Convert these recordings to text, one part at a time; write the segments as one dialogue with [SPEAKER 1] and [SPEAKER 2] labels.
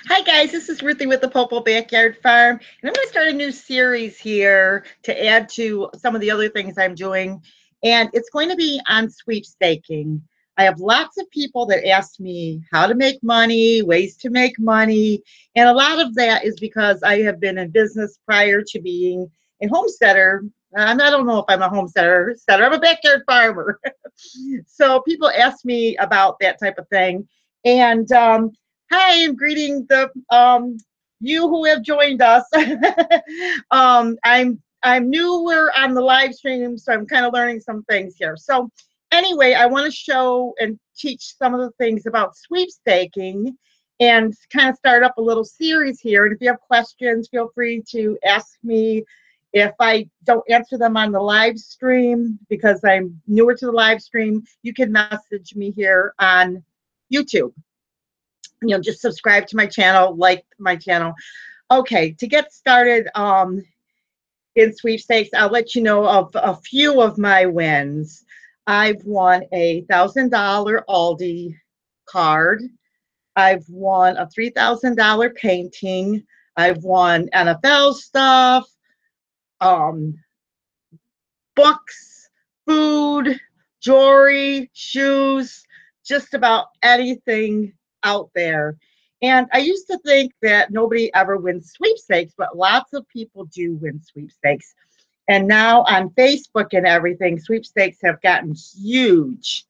[SPEAKER 1] Hi guys, this is Ruthie with the Popo Backyard Farm, and I'm going to start a new series here to add to some of the other things I'm doing, and it's going to be on sweepstaking. I have lots of people that ask me how to make money, ways to make money, and a lot of that is because I have been in business prior to being a homesteader. I don't know if I'm a homesteader, I'm a backyard farmer. So people ask me about that type of thing, and hi, I'm greeting the you who have joined us. I'm newer on the live stream, so I'm kind of learning some things here. So anyway, I want to show and teach some of the things about sweepstaking and kind of start up a little series here. And if you have questions, feel free to ask me. If I don't answer them on the live stream because I'm newer to the live stream, you can message me here on YouTube. Just subscribe to my channel, like my channel. Okay, to get started in sweepstakes, I'll let you know of a few of my wins. I've won a $1,000 Aldi card. I've won a $3,000 painting. I've won NFL stuff, um, books, food, jewelry, shoes, just about anything out there. And I used to think that nobody ever wins sweepstakes, but lots of people do win sweepstakes. And now on Facebook and everything, sweepstakes have gotten huge.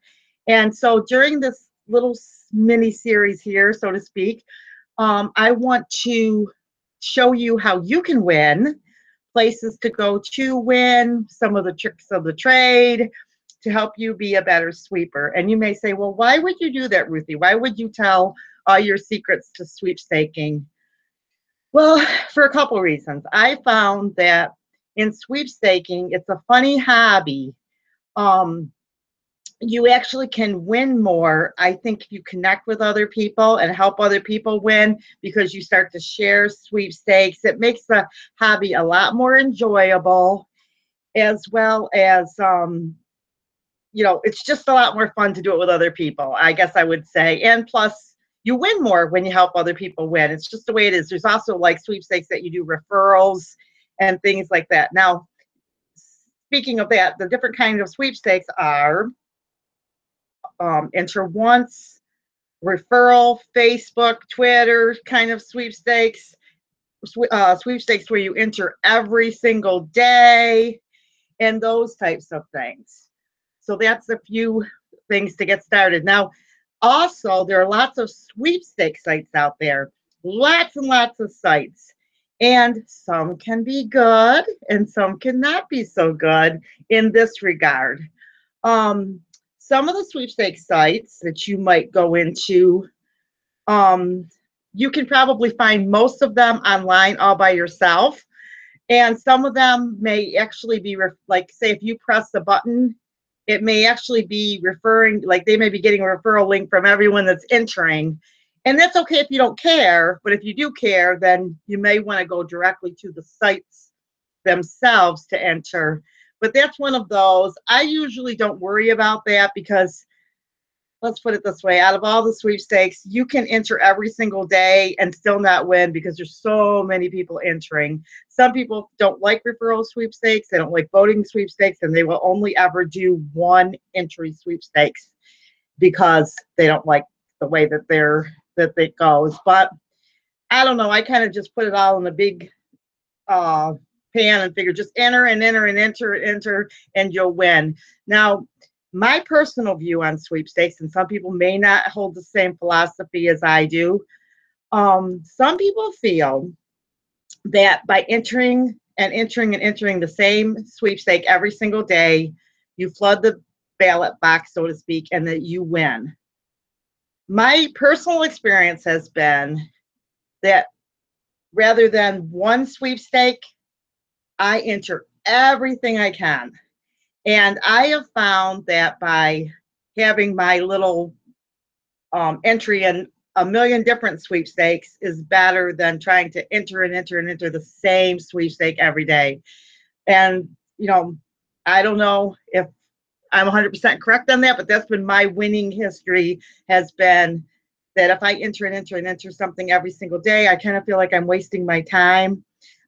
[SPEAKER 1] And so during this little mini series here, so to speak, I want to show you how you can win, places to go to win, some of the tricks of the trade to help you be a better sweeper. And you may say, well, why would you do that, Ruthie? Why would you tell all your secrets to sweepstaking? Well, for a couple of reasons. I found that in sweepstaking, it's a funny hobby. Um, you actually can win more, I think, if you connect with other people and help other people win because you start to share sweepstakes. It makes the hobby a lot more enjoyable, as well as, it's just a lot more fun to do it with other people, I guess I would say. And plus, you win more when you help other people win. It's just the way it is. There's also like sweepstakes that you do referrals and things like that. Now, speaking of that, the different kinds of sweepstakes are enter once, referral, Facebook, Twitter kind of sweepstakes, sweepstakes where you enter every single day, and those types of things. So that's a few things to get started. Now, also, there are lots of sweepstake sites out there, lots and lots of sites. And some can be good and some cannot be so good in this regard. Um, some of the sweepstake sites that you might go into, um, you can probably find most of them online all by yourself. And some of them may actually be like, say, if you press the button, it may actually be referring, like they may be getting a referral link from everyone that's entering. And that's okay if you don't care, but if you do care, then you may want to go directly to the sites themselves to enter. But that's one of those. I usually don't worry about that because, let's put it this way, out of all the sweepstakes, you can enter every single day and still not win because there's so many people entering. Some people don't like referral sweepstakes, they don't like voting sweepstakes, and they will only ever do one entry sweepstakes because they don't like the way that it goes. But I don't know, I kind of just put it all in a big pan and figure just enter and enter and enter and you'll win. Now, my personal view on sweepstakes, and some people may not hold the same philosophy as I do, some people feel that by entering and entering and entering the same sweepstake every single day, you flood the ballot box, so to speak, and that you win. My personal experience has been that rather than one sweepstake, I enter everything I can. And I have found that by having my little entry in a million different sweepstakes is better than trying to enter and enter and enter the same sweepstake every day. And, I don't know if I'm 100% correct on that, but that's been my winning history, has been that if I enter something every single day, I kind of feel like I'm wasting my time.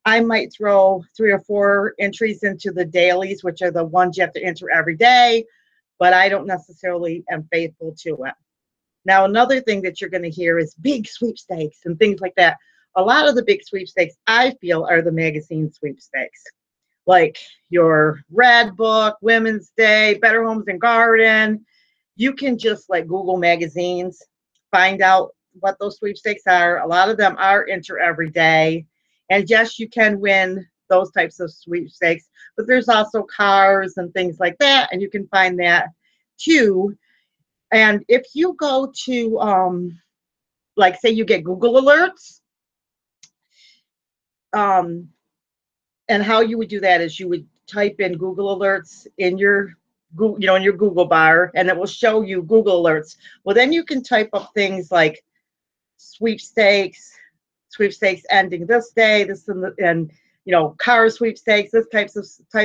[SPEAKER 1] I might throw 3 or 4 entries into the dailies, which are the ones you have to enter every day, but I don't necessarily am faithful to it. Now, another thing that you're going to hear is big sweepstakes and things like that. A lot of the big sweepstakes I feel are the magazine sweepstakes, like your Red Book, Women's Day, Better Homes and Garden. You can just like Google magazines, find out what those sweepstakes are. A lot of them are enter every day. And yes, you can win those types of sweepstakes, but there's also cars and things like that, and you can find that too. And if you go to, like, say you get Google alerts, um, and how you would do that is you would type in Google alerts in your Google, in your Google bar, and it will show you Google alerts. Well, then you can type up things like sweepstakes, sweepstakes ending this day, this and car sweepstakes, this type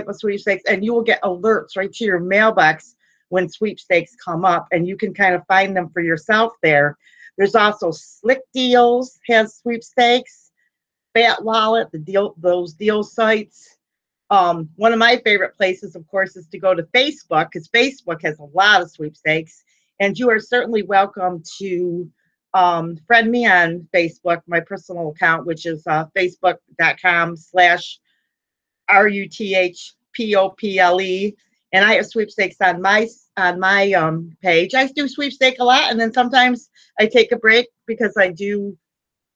[SPEAKER 1] of sweepstakes, and you will get alerts right to your mailbox when sweepstakes come up, and you can kind of find them for yourself there. There's also Slick Deals has sweepstakes, Fat Wallet, those deal sites. One of my favorite places, of course, is to go to Facebook, because Facebook has a lot of sweepstakes, and you are certainly welcome to friend me on Facebook, my personal account, which is facebook.com/RUTHPOPLE. And I have sweepstakes on my page. I do sweepstake a lot, and then sometimes I take a break because I do,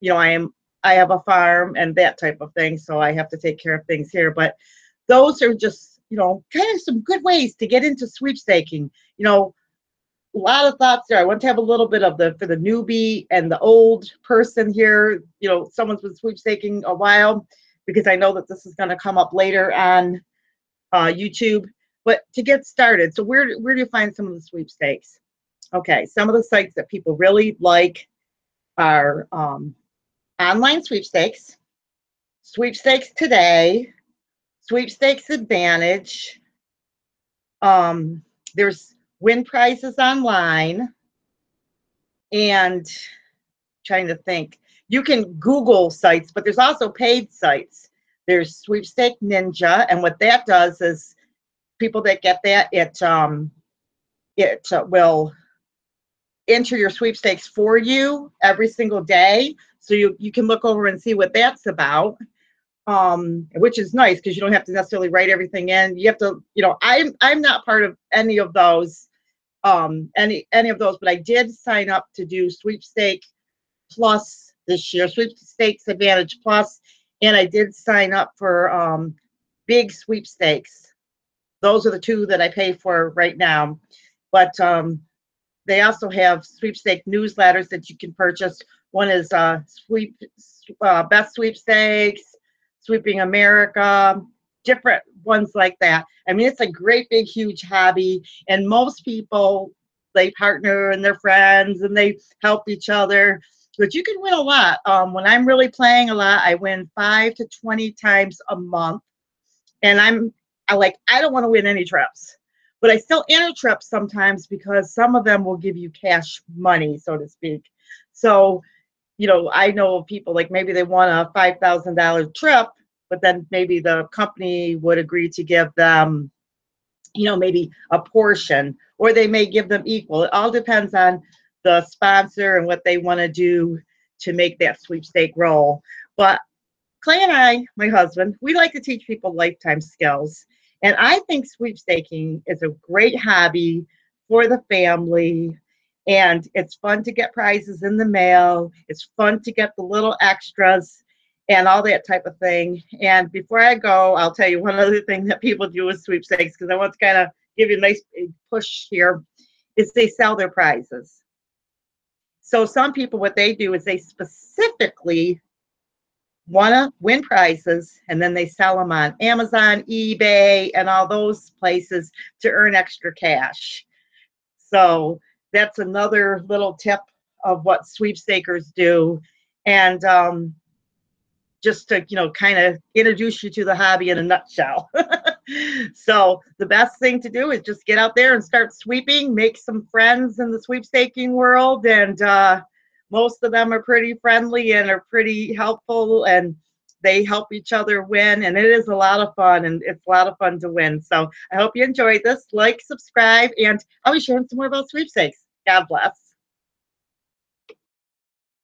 [SPEAKER 1] I have a farm and that type of thing, so I have to take care of things here. But those are just, kind of some good ways to get into sweepstaking. A lot of thoughts there. I want to have a little bit of for the newbie and the old person here. Someone's been sweepstaking a while, because I know that this is going to come up later on YouTube. But to get started, so where do you find some of the sweepstakes? Okay, some of the sites that people really like are Online Sweepstakes, Sweepstakes Today, Sweepstakes Advantage. There's Win Prizes Online, and trying to think. You can Google sites, but there's also paid sites. There's Sweepstake Ninja, and what that does is people that get that, it will enter your sweepstakes for you every single day, so you can look over and see what that's about. Which is nice, because you don't have to necessarily write everything in. You have to, I'm not part of any of those, any of those, but I did sign up to do Sweepstake Plus this year, Sweepstakes Advantage Plus, and I did sign up for Big Sweepstakes. Those are the two that I pay for right now. But they also have sweepstake newsletters that you can purchase. One is Best Sweepstakes, Sweeping America, different ones like that. I mean, it's a great, big, huge hobby, and most people, they partner and they're friends and they help each other. But you can win a lot. When I'm really playing a lot, I win 5 to 20 times a month, and I don't want to win any trips, but I still enter trips sometimes, because some of them will give you cash money, so to speak. So, I know of people, like, maybe they want a $5,000 trip, but then maybe the company would agree to give them, maybe a portion, or they may give them equal. It all depends on the sponsor and what they want to do to make that sweepstake roll. But Clay and I, my husband, we like to teach people lifetime skills. And I think sweepstaking is a great hobby for the family. And it's fun to get prizes in the mail. It's fun to get the little extras and all that type of thing. And before I go, I'll tell you one other thing that people do with sweepstakes, because I want to kind of give you a nice push here, is they sell their prizes. So some people, what they do is they specifically want to win prizes, and then they sell them on Amazon, eBay, and all those places to earn extra cash. So that's another little tip of what sweepstakers do. And just to, kind of introduce you to the hobby in a nutshell. So the best thing to do is just get out there and start sweeping, make some friends in the sweepstaking world, and most of them are pretty friendly and are pretty helpful, and they help each other win, and it is a lot of fun, and it's a lot of fun to win. So I hope you enjoyed this. Like, subscribe, and I'll be sharing some more about sweepstakes. God bless.